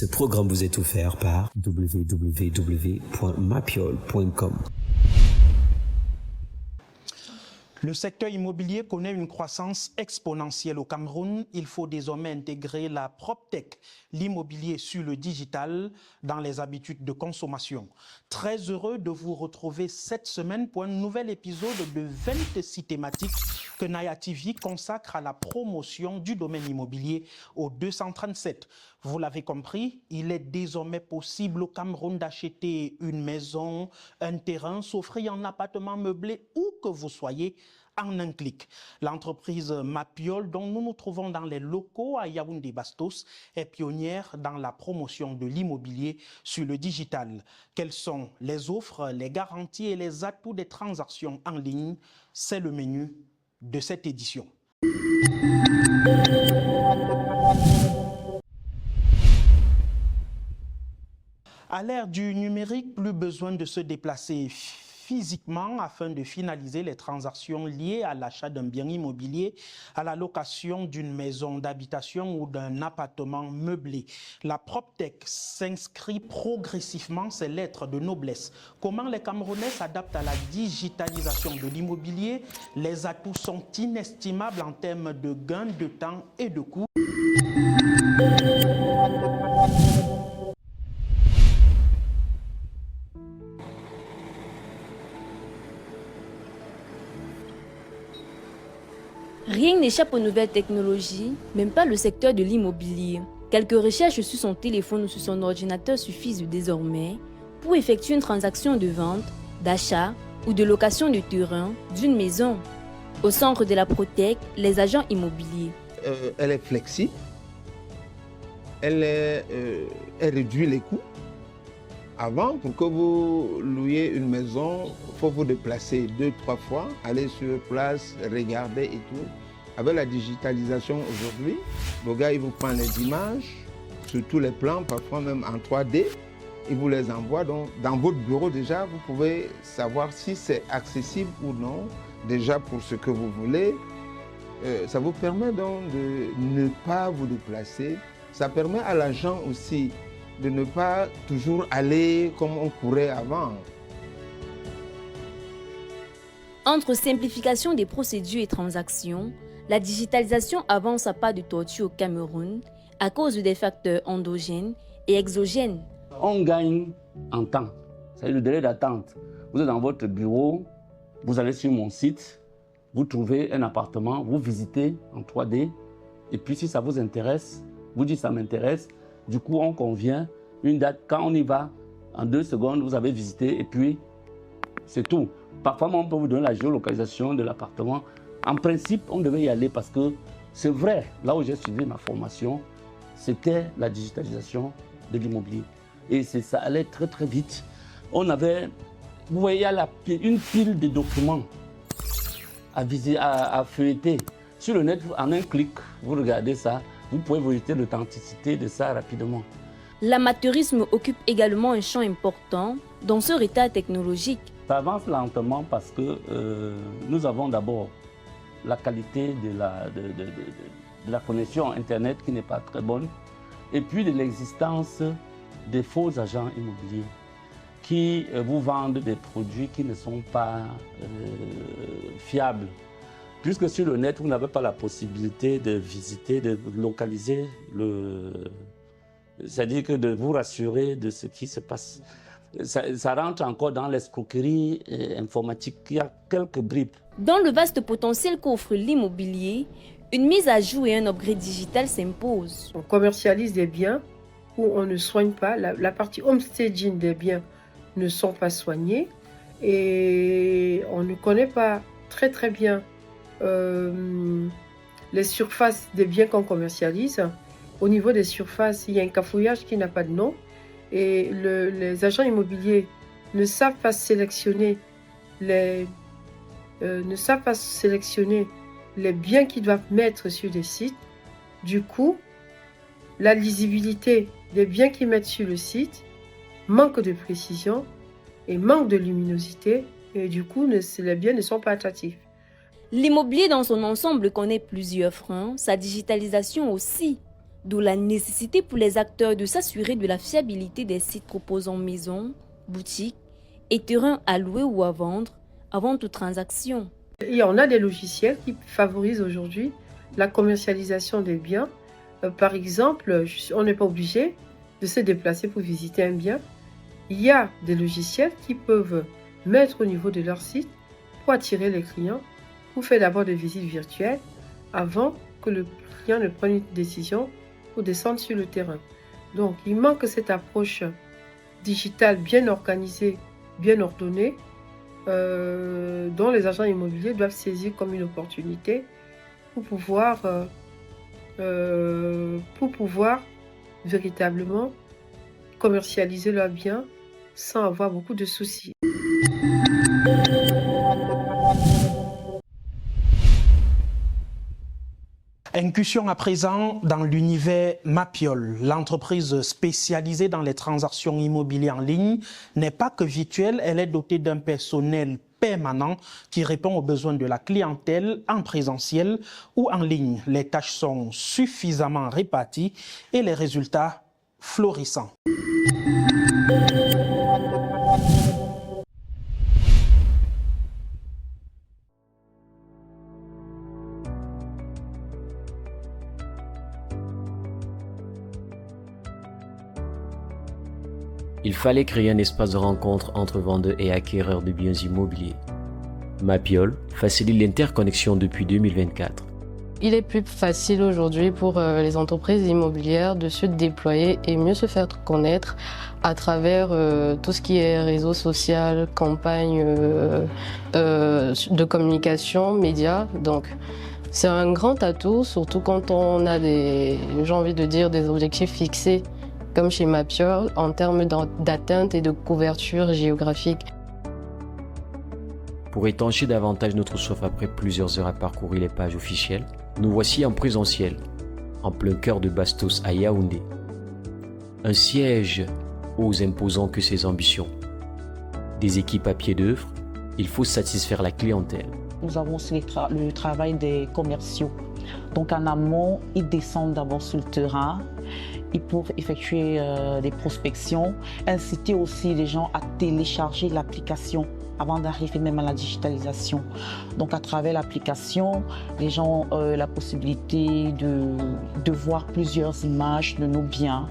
Ce programme vous est offert par www.mapiol.com. Le secteur immobilier connaît une croissance exponentielle au Cameroun. Il faut désormais intégrer la PropTech, l'immobilier sur le digital, dans les habitudes de consommation. Très heureux de vous retrouver cette semaine pour un nouvel épisode de 26 thématiques que Naya TV consacre à la promotion du domaine immobilier au 237. Vous l'avez compris, il est désormais possible au Cameroun d'acheter une maison, un terrain, s'offrir un appartement meublé où que vous soyez en un clic. L'entreprise Mapiol, dont nous nous trouvons dans les locaux à Yaoundé-Bastos, est pionnière dans la promotion de l'immobilier sur le digital. Quelles sont les offres, les garanties et les atouts des transactions en ligne? C'est le menu de cette édition. À l'ère du numérique, plus besoin de se déplacer physiquement afin de finaliser les transactions liées à l'achat d'un bien immobilier, à la location d'une maison d'habitation ou d'un appartement meublé. La PropTech s'inscrit progressivement ses lettres de noblesse. Comment les Camerounais s'adaptent à la digitalisation de l'immobilier? Les atouts sont inestimables en termes de gains de temps et de coûts. Rien n'échappe aux nouvelles technologies, même pas le secteur de l'immobilier. Quelques recherches sur son téléphone ou sur son ordinateur suffisent désormais pour effectuer une transaction de vente, d'achat ou de location de terrain d'une maison. Au centre de la PropTech, les agents immobiliers. Elle est flexible, elle réduit les coûts. Avant, pour que vous louiez une maison, il faut vous déplacer 2-3 fois, aller sur place, regarder et tout. Avec la digitalisation aujourd'hui, le gars, il vous prend les images sur tous les plans, parfois même en 3D, il vous les envoie. Donc, dans votre bureau, déjà, vous pouvez savoir si c'est accessible ou non, déjà pour ce que vous voulez. Ça vous permet donc de ne pas vous déplacer. Ça permet à l'agent aussi de ne pas toujours aller comme on courait avant. Entre simplification des procédures et transactions, la digitalisation avance à pas de tortue au Cameroun à cause des facteurs endogènes et exogènes. On gagne en temps, c'est le délai d'attente. Vous êtes dans votre bureau, vous allez sur mon site, vous trouvez un appartement, vous visitez en 3D, et puis si ça vous intéresse, vous dites ça m'intéresse, du coup on convient une date, quand on y va, en 2 secondes vous avez visité et puis c'est tout. Parfois on peut vous donner la géolocalisation de l'appartement. En principe on devait y aller parce que c'est vrai, là où j'ai suivi ma formation, c'était la digitalisation de l'immobilier. Et ça allait très très vite. On avait, vous voyez, il y a une pile de documents à feuilleter. Sur le net, en un clic, vous regardez ça, vous pouvez vérifier l'authenticité de ça rapidement. L'amateurisme occupe également un champ important dans ce retard technologique. Ça avance lentement parce que nous avons d'abord la qualité de la connexion Internet qui n'est pas très bonne, et puis de l'existence des faux agents immobiliers qui vous vendent des produits qui ne sont pas fiables. Puisque sur le net, vous n'avez pas la possibilité de visiter, de localiser c'est-à-dire que de vous rassurer de ce qui se passe. Ça rentre encore dans l'escroquerie informatique. Il y a quelques bribes. Dans le vaste potentiel qu'offre l'immobilier, une mise à jour et un upgrade digital s'imposent. On commercialise des biens où on ne soigne pas. La partie homestaging des biens ne sont pas soignés et on ne connaît pas très très bien les surfaces des biens qu'on commercialise. Au niveau des surfaces, il y a un cafouillage qui n'a pas de nom et les agents immobiliers ne savent pas sélectionner les biens qu'ils doivent mettre sur des sites. Du coup, la lisibilité des biens qu'ils mettent sur le site manque de précision et manque de luminosité et du coup, les biens ne sont pas attractifs. L'immobilier dans son ensemble connaît plusieurs freins, sa digitalisation aussi. D'où la nécessité pour les acteurs de s'assurer de la fiabilité des sites proposant maisons, boutiques et terrains à louer ou à vendre avant toute transaction. Et on a des logiciels qui favorisent aujourd'hui la commercialisation des biens. Par exemple, on n'est pas obligé de se déplacer pour visiter un bien. Il y a des logiciels qui peuvent mettre au niveau de leur site pour attirer les clients, pour faire d'abord des visites virtuelles avant que le client ne prenne une décision pour descendre sur le terrain. Donc, il manque cette approche digitale bien organisée, bien ordonnée, dont les agents immobiliers doivent saisir comme une opportunité pour pouvoir véritablement commercialiser leurs biens sans avoir beaucoup de soucis. Incursion à présent dans l'univers Mapiol. L'entreprise spécialisée dans les transactions immobilières en ligne n'est pas que virtuelle, elle est dotée d'un personnel permanent qui répond aux besoins de la clientèle en présentiel ou en ligne. Les tâches sont suffisamment réparties et les résultats florissants. Il fallait créer un espace de rencontre entre vendeurs et acquéreurs de biens immobiliers. Mapiol facilite l'interconnexion depuis 2024. Il est plus facile aujourd'hui pour les entreprises immobilières de se déployer et mieux se faire connaître à travers tout ce qui est réseau social, campagne de communication, médias. Donc, c'est un grand atout, surtout quand on a des objectifs fixés, comme chez Mapiol, en termes d'atteinte et de couverture géographique. Pour étancher davantage notre soif après plusieurs heures à parcourir les pages officielles, nous voici en présentiel, en plein cœur de Bastos à Yaoundé. Un siège aux imposant que ses ambitions. Des équipes à pied d'œuvre, il faut satisfaire la clientèle. Nous avons aussi le travail des commerciaux. Donc en amont, ils descendent d'abord sur le terrain. Ils peuvent effectuer des prospections, inciter aussi les gens à télécharger l'application avant d'arriver même à la digitalisation. Donc à travers l'application, les gens ont la possibilité de voir plusieurs images de nos biens.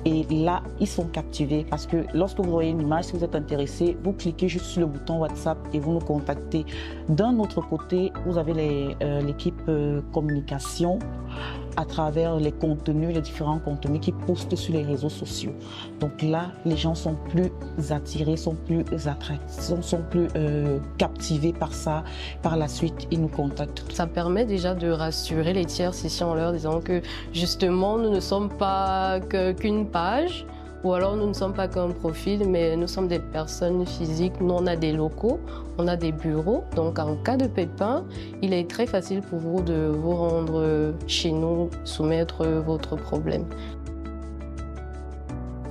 Et là, ils sont captivés parce que lorsque vous voyez une image, si vous êtes intéressé, vous cliquez juste sur le bouton WhatsApp et vous nous contactez. D'un autre côté, vous avez l'équipe communication à travers les contenus, les différents contenus qui postent sur les réseaux sociaux. Donc là, les gens sont plus attirés, sont plus attractifs, sont plus captivés par ça. Par la suite, ils nous contactent. Ça permet déjà de rassurer les tierces ici en leur disant que justement, nous ne sommes pas qu'une page, ou alors nous ne sommes pas qu'un profil, mais nous sommes des personnes physiques. Nous, on a des locaux, on a des bureaux. Donc, en cas de pépin, il est très facile pour vous de vous rendre chez nous, soumettre votre problème.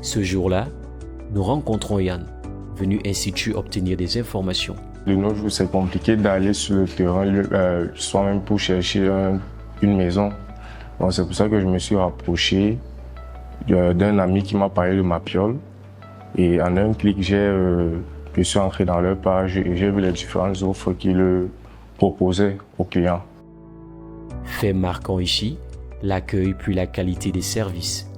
Ce jour-là, nous rencontrons Yann, venu institut obtenir des informations. De nos jours, c'est compliqué d'aller sur le terrain, soi-même pour chercher une maison. Donc, c'est pour ça que je me suis rapproché d'un ami qui m'a parlé de Mapiol. Et en un clic, je suis entré dans leur page et j'ai vu les différentes offres qu'ils proposaient aux clients. Fait marquant ici, l'accueil puis la qualité des services.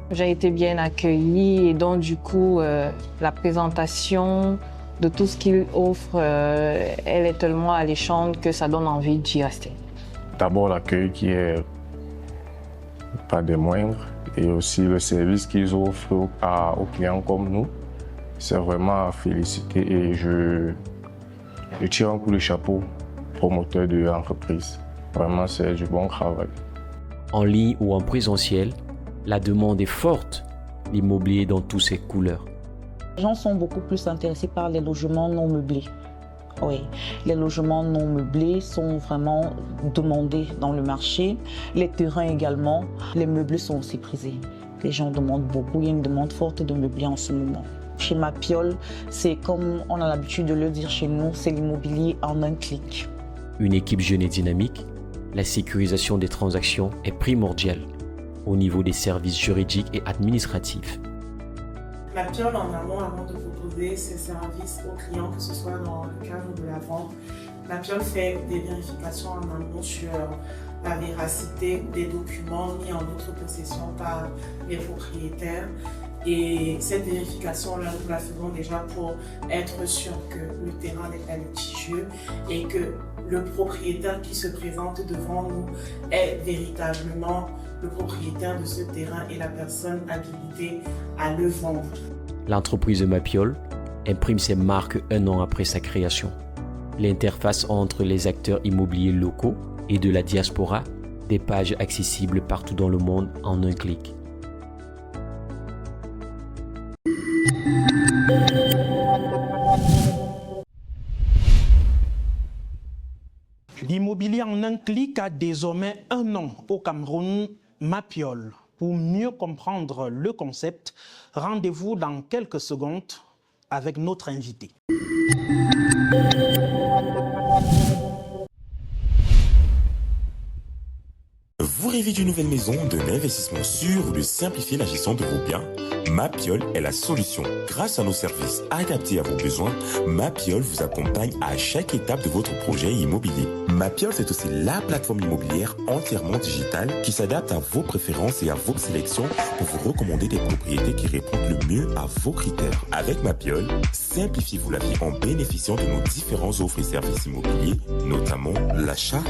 J'ai été bien accueillie et donc du coup, la présentation de tout ce qu'ils offrent, elle est tellement alléchante que ça donne envie d'y rester. D'abord l'accueil qui est pas des moindres et aussi le service qu'ils offrent aux clients comme nous, c'est vraiment à féliciter et je tire un coup de chapeau au promoteur de l'entreprise. Vraiment, c'est du bon travail. En ligne ou en présentiel, la demande est forte, l'immobilier dans toutes ses couleurs. Les gens sont beaucoup plus intéressés par les logements non meublés. Oui, les logements non meublés sont vraiment demandés dans le marché. Les terrains également, les meublés sont aussi prisés. Les gens demandent beaucoup, il y a une demande forte de meublés en ce moment. Chez Mapiol, c'est comme on a l'habitude de le dire chez nous, c'est l'immobilier en un clic. Une équipe jeune et dynamique, La sécurisation des transactions est primordiale au niveau des services juridiques et administratifs. Mapiol, en amont, avant de proposer ses services aux clients, que ce soit dans le cadre de la vente, Mapiol fait des vérifications en amont sur la véracité des documents mis en notre possession par les propriétaires. Et cette vérification-là, nous la faisons déjà pour être sûr que le terrain n'est pas litigieux et que le propriétaire qui se présente devant nous est véritablement le propriétaire de ce terrain et la personne habilitée à le vendre. L'entreprise Mapiol imprime ses marques un an après sa création. L'interface entre les acteurs immobiliers locaux et de la diaspora, des pages accessibles partout dans le monde en un clic. L'immobilier en un clic a désormais un nom au Cameroun, Mapiol. Pour mieux comprendre le concept, rendez-vous dans quelques secondes avec notre invité. Vous rêvez d'une nouvelle maison, d'un investissement sûr ou de simplifier la gestion de vos biens? Mapiol est la solution. Grâce à nos services adaptés à vos besoins, Mapiol vous accompagne à chaque étape de votre projet immobilier. Mapiol, c'est aussi la plateforme immobilière entièrement digitale qui s'adapte à vos préférences et à vos sélections pour vous recommander des propriétés qui répondent le mieux à vos critères. Avec Mapiol, simplifiez-vous la vie en bénéficiant de nos différents offres et services immobiliers, notamment l'achat,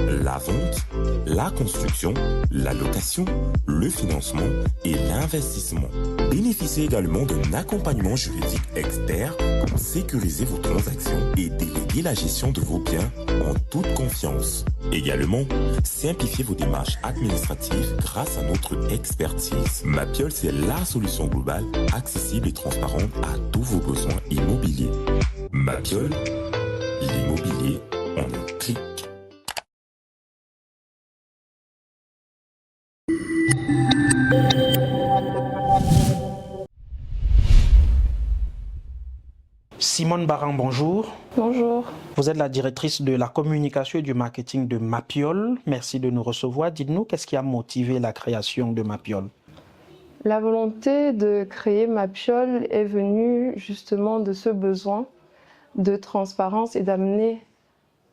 la vente, la construction, la location, le financement et l'investissement. Bénéficiez également d'un accompagnement juridique expert pour sécuriser vos transactions et déléguer la gestion de vos biens en toute confiance. Également, simplifiez vos démarches administratives grâce à notre expertise. Mapiol, c'est la solution globale, accessible et transparente à tous vos besoins immobiliers. Mapiol, l'immobilier en un clic. Simone Baran, bonjour. Bonjour. Vous êtes la directrice de la communication et du marketing de Mapiol. Merci de nous recevoir. Dites-nous, qu'est-ce qui a motivé la création de Mapiol? La volonté de créer Mapiol est venue justement de ce besoin de transparence et d'amener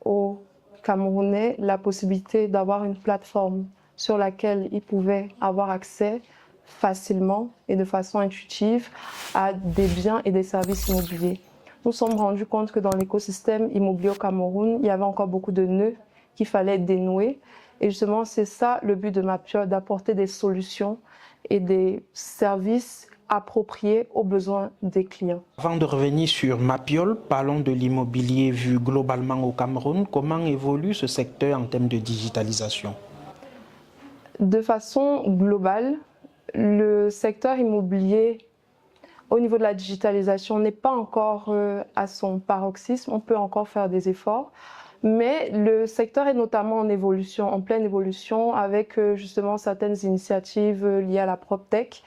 aux Camerounais la possibilité d'avoir une plateforme sur laquelle ils pouvaient avoir accès facilement et de façon intuitive à des biens et des services immobiliers. Nous nous sommes rendus compte que dans l'écosystème immobilier au Cameroun, il y avait encore beaucoup de nœuds qu'il fallait dénouer. Et justement, c'est ça le but de Mapiol, d'apporter des solutions et des services appropriés aux besoins des clients. Avant de revenir sur Mapiol, parlons de l'immobilier vu globalement au Cameroun. Comment évolue ce secteur en termes de digitalisation? De façon globale, le secteur immobilier, au niveau de la digitalisation, n'est pas encore à son paroxysme. On peut encore faire des efforts. Mais le secteur est notamment en évolution, en pleine évolution, avec justement certaines initiatives liées à la PropTech,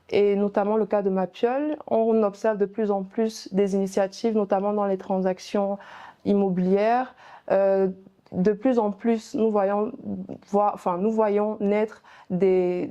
et notamment le cas de Mapiol. On observe de plus en plus des initiatives, notamment dans les transactions immobilières. De plus en plus, nous voyons naître des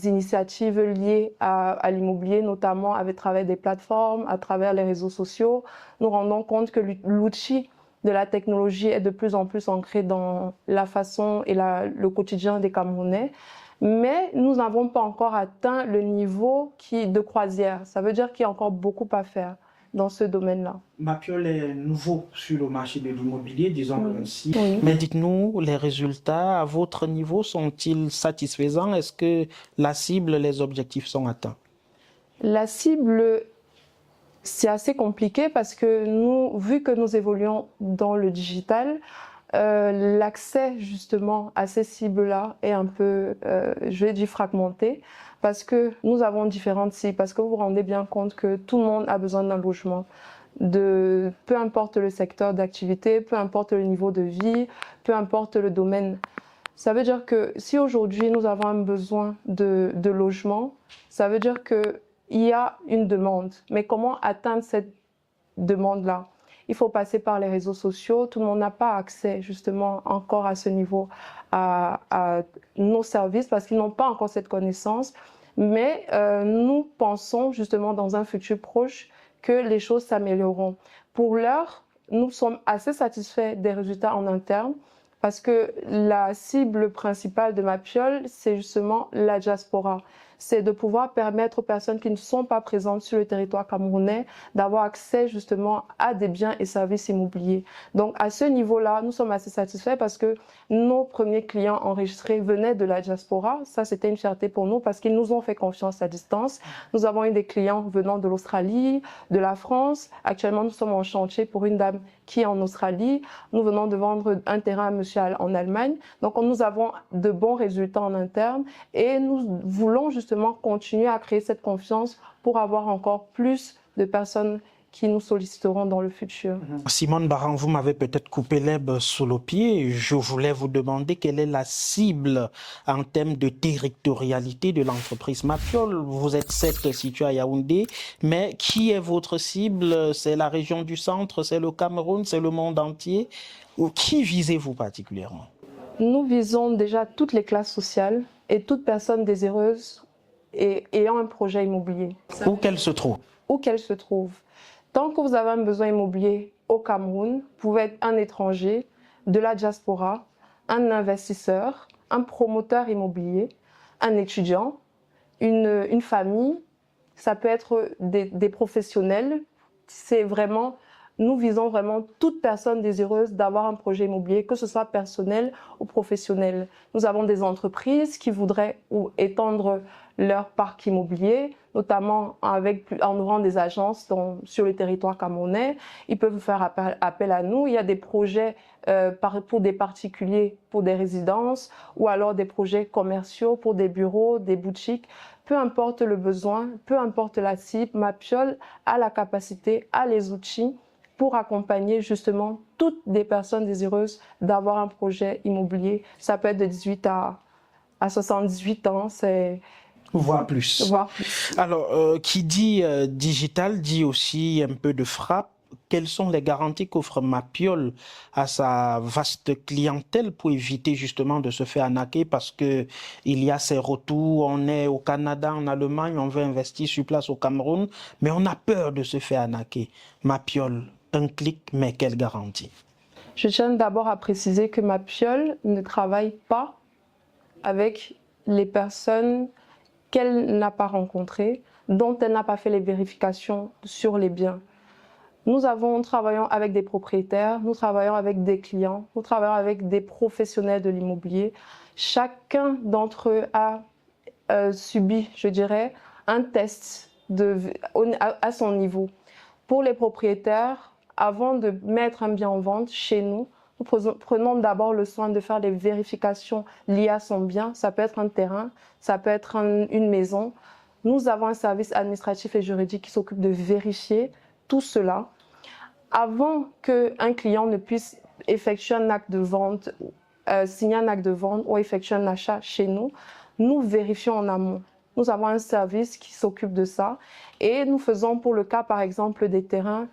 initiatives liées à l'immobilier, notamment avec travers des plateformes, à travers les réseaux sociaux. Nous rendons compte que l'outil de la technologie est de plus en plus ancré dans la façon et le quotidien des Camerounais. Mais nous n'avons pas encore atteint le niveau de croisière. Ça veut dire qu'il y a encore beaucoup à faire dans ce domaine-là. Mapiol est nouveau sur le marché de l'immobilier, disons ainsi. Oui. Mais dites-nous, les résultats à votre niveau sont-ils satisfaisants? Est-ce que la cible, les objectifs sont atteints? La cible, c'est assez compliqué parce que vu que nous évoluons dans le digital, l'accès justement à ces cibles-là est un peu, je vais dire, fragmenté. Parce que nous avons différentes cibles, parce que vous vous rendez bien compte que tout le monde a besoin d'un logement. Peu importe le secteur d'activité, peu importe le niveau de vie, peu importe le domaine. Ça veut dire que si aujourd'hui nous avons un besoin de logement, ça veut dire qu'il y a une demande. Mais comment atteindre cette demande-là? il faut passer par les réseaux sociaux. Tout le monde n'a pas accès justement encore à ce niveau à nos services parce qu'ils n'ont pas encore cette connaissance. Mais nous pensons justement dans un futur proche que les choses s'amélioreront. Pour l'heure, nous sommes assez satisfaits des résultats en interne parce que la cible principale de Mapiol, c'est justement la diaspora. C'est de pouvoir permettre aux personnes qui ne sont pas présentes sur le territoire camerounais d'avoir accès justement à des biens et services immobiliers. Donc à ce niveau-là, nous sommes assez satisfaits parce que nos premiers clients enregistrés venaient de la diaspora. Ça, c'était une fierté pour nous parce qu'ils nous ont fait confiance à distance. Nous avons eu des clients venant de l'Australie, de la France. Actuellement, nous sommes en chantier pour une dame qui est en Australie. Nous venons de vendre un terrain à monsieur en Allemagne. Donc nous avons de bons résultats en interne et nous voulons justement continuer à créer cette confiance pour avoir encore plus de personnes qui nous solliciteront dans le futur. Simone Baran, vous m'avez peut-être coupé l'herbe sous le pied. Je voulais vous demander quelle est la cible en termes de territorialité de l'entreprise Mapiol. Vous êtes 7 situés à Yaoundé, mais qui est votre cible? C'est la région du centre, c'est le Cameroun, c'est le monde entier? Ou qui visez-vous particulièrement? Nous visons déjà toutes les classes sociales et toute personne désireuse et ayant un projet immobilier. Où qu'elle se trouve? Où qu'elle se trouve. Tant que vous avez un besoin immobilier au Cameroun, vous pouvez être un étranger, de la diaspora, un investisseur, un promoteur immobilier, un étudiant, une famille, ça peut être des professionnels. C'est vraiment, nous visons vraiment toute personne désireuse d'avoir un projet immobilier, que ce soit personnel ou professionnel. Nous avons des entreprises qui voudraient étendre leur parc immobilier, notamment en ouvrant des agences sur le territoire camerounais. Ils peuvent faire appel à nous. Il y a des projets pour des particuliers, pour des résidences, ou alors des projets commerciaux pour des bureaux, des boutiques. Peu importe le besoin, peu importe la cible, Mapiol a la capacité, a les outils pour accompagner justement toutes les personnes désireuses d'avoir un projet immobilier. Ça peut être de 18 à 78 ans, voire plus. Alors, qui dit digital dit aussi un peu de frappe. Quelles sont les garanties qu'offre Mapiol à sa vaste clientèle pour éviter justement de se faire arnaquer? Parce qu'il y a ces retours, on est au Canada, en Allemagne, on veut investir sur place au Cameroun, mais on a peur de se faire arnaquer. Mapiol, un clic, mais quelle garantie? Je tiens d'abord à préciser que Mapiol ne travaille pas avec les personnes qu'elle n'a pas rencontrées, dont elle n'a pas fait les vérifications sur les biens. Nous travaillons avec des propriétaires, nous travaillons avec des clients, nous travaillons avec des professionnels de l'immobilier. Chacun d'entre eux a subi, je dirais, un test à son niveau. Pour les propriétaires, avant de mettre un bien en vente chez nous, nous prenons d'abord le soin de faire des vérifications liées à son bien. Ça peut être un terrain, ça peut être une maison. Nous avons un service administratif et juridique qui s'occupe de vérifier tout cela. Avant qu'un client ne puisse effectuer un acte de vente, signer un acte de vente ou effectuer un achat chez nous, nous vérifions en amont. Nous avons un service qui s'occupe de ça et nous faisons pour le cas par exemple des terrains,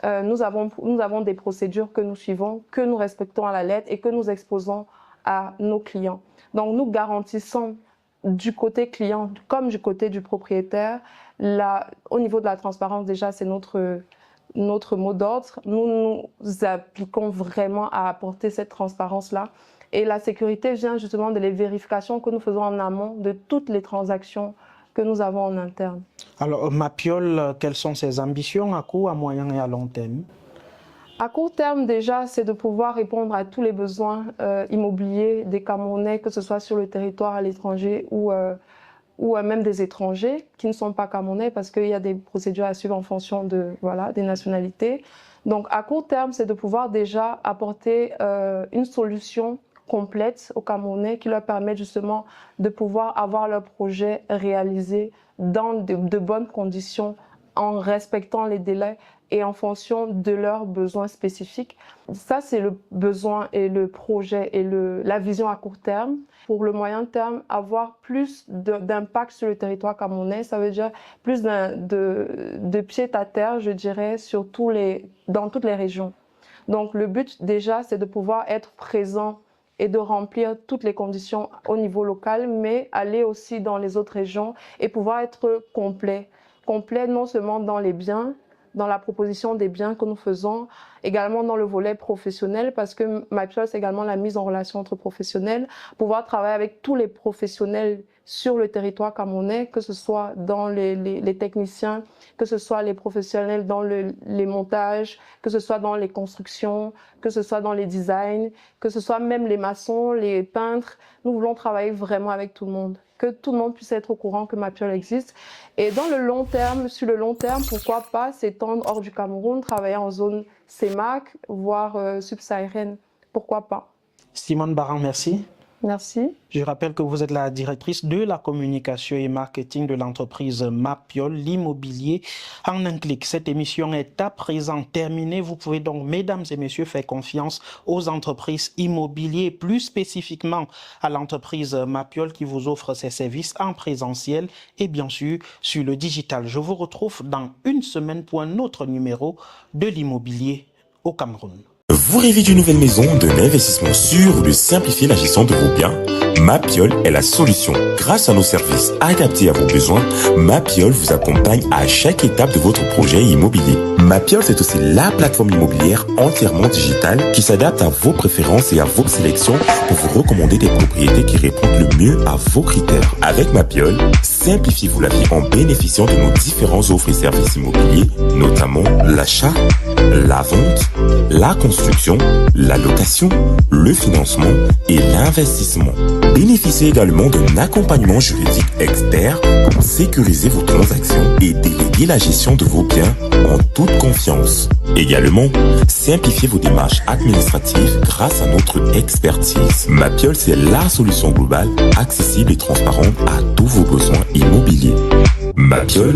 nous avons des procédures que nous suivons, que nous respectons à la lettre et que nous exposons à nos clients. Donc nous garantissons du côté client comme du côté du propriétaire, au niveau de la transparence déjà c'est notre mot d'ordre. Nous appliquons vraiment à apporter cette transparence-là. Et la sécurité vient justement de les vérifications que nous faisons en amont de toutes les transactions que nous avons en interne. Alors, Mapiol, quelles sont ses ambitions à court, à moyen et à long terme? À court terme, déjà, c'est de pouvoir répondre à tous les besoins immobiliers des Camerounais, que ce soit sur le territoire à l'étranger ou même des étrangers qui ne sont pas camerounais, parce qu'il y a des procédures à suivre en fonction des nationalités. Donc, à court terme, c'est de pouvoir déjà apporter une solution complète aux Camerounais qui leur permet justement de pouvoir avoir leur projet réalisé dans de bonnes conditions en respectant les délais et en fonction de leurs besoins spécifiques. Ça, c'est le besoin et le projet et la vision à court terme. Pour le moyen terme, avoir plus d'impact sur le territoire camerounais, ça veut dire plus de pied à terre, je dirais, dans toutes les régions. Donc le but déjà, c'est de pouvoir être présent et de remplir toutes les conditions au niveau local, mais aller aussi dans les autres régions et pouvoir être complet. Complet non seulement dans les biens, dans la proposition des biens que nous faisons, également dans le volet professionnel, parce que MAPIOL, c'est également la mise en relation entre professionnels, pouvoir travailler avec tous les professionnels sur le territoire camerounais, que ce soit dans les techniciens, que ce soit les professionnels dans les montages, que ce soit dans les constructions, que ce soit dans les designs, que ce soit même les maçons, les peintres. Nous voulons travailler vraiment avec tout le monde, que tout le monde puisse être au courant que MAPIOL existe. Et dans le long terme, sur le long terme, pourquoi pas s'étendre hors du Cameroun, travailler en zone CEMAC, voire subsaharienne, pourquoi pas. Simone Baran, merci. Merci. Je rappelle que vous êtes la directrice de la communication et marketing de l'entreprise MAPIOL, l'immobilier en un clic. Cette émission est à présent terminée. Vous pouvez donc, mesdames et messieurs, faire confiance aux entreprises immobilières, plus spécifiquement à l'entreprise MAPIOL qui vous offre ses services en présentiel et bien sûr sur le digital. Je vous retrouve dans une semaine pour un autre numéro de l'immobilier au Cameroun. Vous rêvez d'une nouvelle maison, d'un investissement sûr ou de simplifier la gestion de vos biens? MAPIOL est la solution. Grâce à nos services adaptés à vos besoins, MAPIOL vous accompagne à chaque étape de votre projet immobilier. MAPIOL, c'est aussi la plateforme immobilière entièrement digitale qui s'adapte à vos préférences et à vos sélections pour vous recommander des propriétés qui répondent le mieux à vos critères. Avec MAPIOL, simplifiez-vous la vie en bénéficiant de nos différentes offres et services immobiliers, notamment l'achat, la vente, la construction, la location, le financement et l'investissement. Bénéficiez également d'un accompagnement juridique expert pour sécuriser vos transactions et déléguer la gestion de vos biens en toute confiance. Également, simplifiez vos démarches administratives grâce à notre expertise. MAPIOL, c'est la solution globale, accessible et transparente à tous vos besoins immobiliers. MAPIOL,